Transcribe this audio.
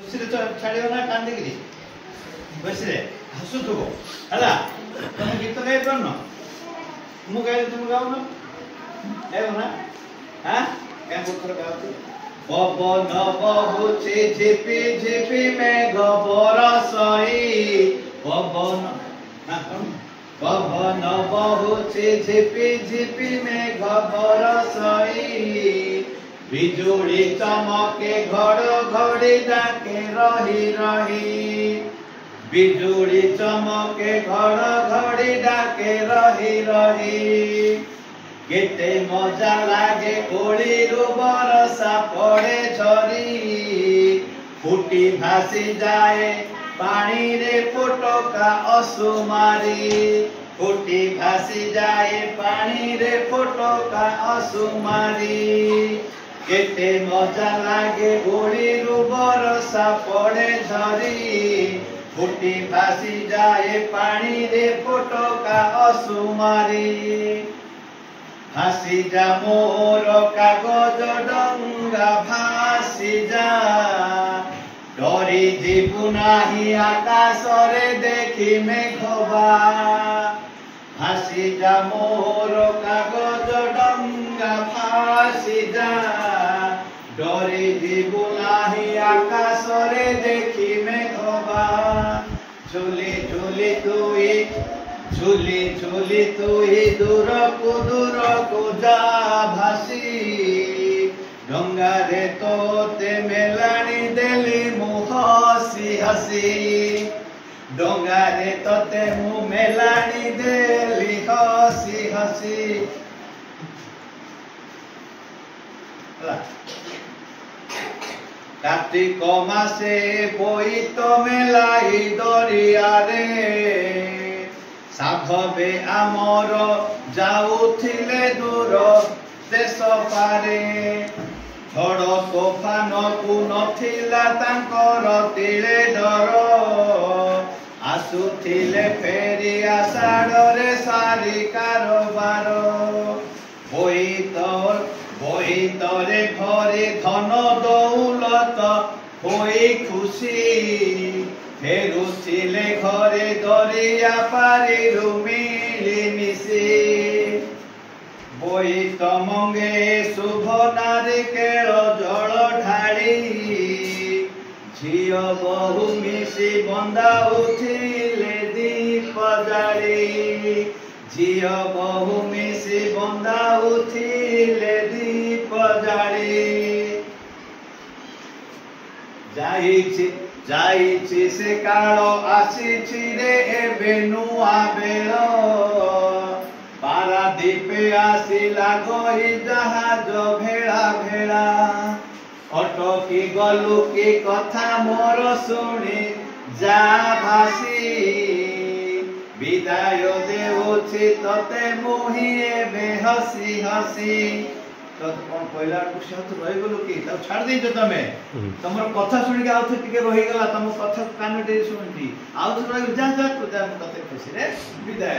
खुशी रे छाड़ियो ना कांदी की बस रे हसु थो हला तुम गीत गाई परनो मु गाई तुम गाओ ना एव ना हां क्या बोल गाओ पवन बहुचे झिपी झिपी मेघ बरसई पवन पवन बहुचे झिपी झिपी मेघ बरसई बिजुली चमके घड़घड़ी डाके रही रही बिजुली चमके घड़घड़ी डाके रही रही केते मजा लागे ओळीरु बरसा पड़े झरी फुटी भासी जाए पानी रे फोटोका असुमारी फुटी भासी जाए पानी रे फोटोका असुमारी केते मजा लागे ओळीरु बरसा पड़े झरी फुटी भासी जाए पानी रे फोटोका असुमारी भासी जा मोर कागज डंगा भासी जा डरी जीवु नाही आकाश रे देखी मेघबा भासी जा मोर कागज डंगा भासी जा डरी जीवु नाही आकाश रे देखी मेघबा झुली झुली तुई झूली झूली तू ही दूर को जा भासी डंगा रे तोते मेलानी देली मु हसी हसी डंगा रे तोते मु मेलानी देली हसी हसी कार्तिक मासे बोईत मेलाई दरिया रे साधवे आमर जाउथिले दूर देश पारे झड़ तोफान को नथिला तांकर तिले डर आसुथिले फेरी आषाढ़ रे सारी कारोबार बोईतरे घरे धन दौलत होई खुशी फेरुथिले घरे दरिया पारी मिली मिशी बोईत मंगे शुभ नारिकेल जल ढाली झियो बहु मिशी बंदाउथिले दीप जाली झियो बहु मिशी बंदाउथिले दीप जाली जाइछि से काल आसीछि रे एबे नुआ बेल पारादीपे आसिला गही जहाज भेड़ा भेड़ा अटकी गलु की कथा मोर सुनी जा भासी विदाय देउछि तते मुही एबे हसी हसी तो कौन पहिला खुशी हाथ रही गलो कि तब छाड़ दे जो तमे तमर कथा सुनि के आउथ टिके रही गला तम कथा कान दे सुनती आउथ रही जा जा तो जा कते खुशी रे विदाय